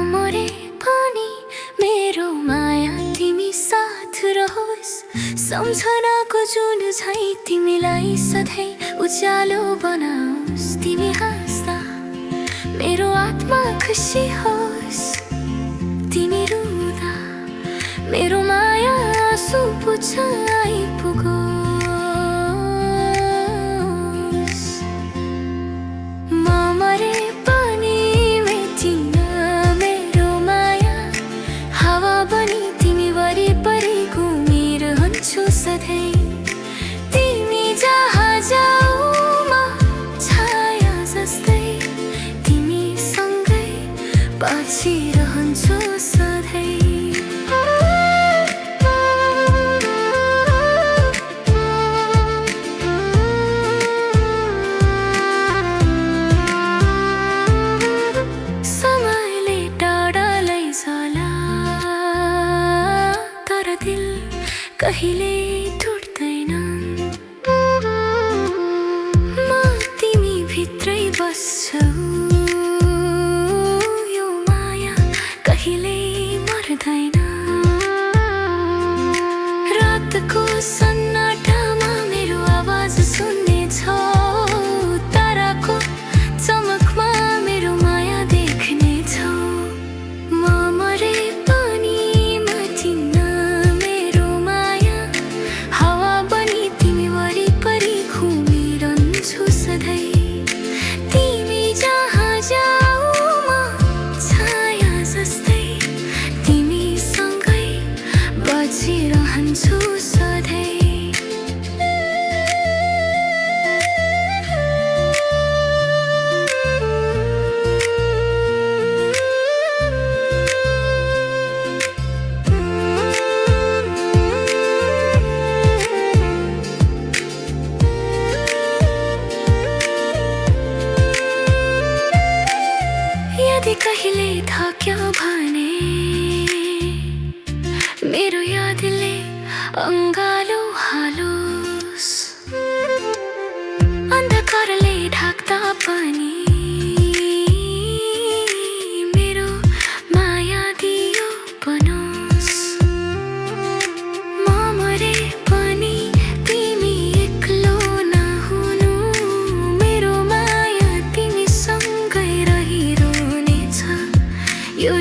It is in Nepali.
मरे पनि मेरो माया तिमी साथ रहोस्। सम्झनाको जुन झै तिमीलाई सधैँ उज्यालो बनाओस्। तिमी हाँस्दा मेरो आत्मा खुसी होस्। तिमी रुँदा मेरो माया आँसु पुछ आइपुगोस्। म मरे पनि मेटिन्न मेरो माया, हावा बनी तिमी वरिपरि घुमिरहन्छु सधैँ। तिमी जहाँ जाऊ म छाया जस्तै तिमी सँगै बचिरहन्छु सधैँ। समयले टाढा लैजाला तर दिल कहिले टुट्दैन। म तिमी भित्रै बस्छु, यो माया कहिले मर्दैन। रातको सन्नाटामा मेरो आवाज सुन्नेछौ, ताराको चमकमा मेरो माया देख्नेछौ। म मरे पनि मटिन्न मेरो माया, हावा बनी तिमी वरिपरि घुमिरहन्छु सधैँ। तिमी जहाँ जाऊ म छाया जस्तै तिमी सँगै बचिरहन्छु सधैँ। यदि कहिले थाक्यो भने मेरो यादले अङ्गालो हालोस्। अन्धकारले ढाक्दा पनि मेरो माया दियो बनोस्। म मरे पनि तिमी एक्लो नहुनु, मेरो माया तिमी सँगै रहिरहनेछ यो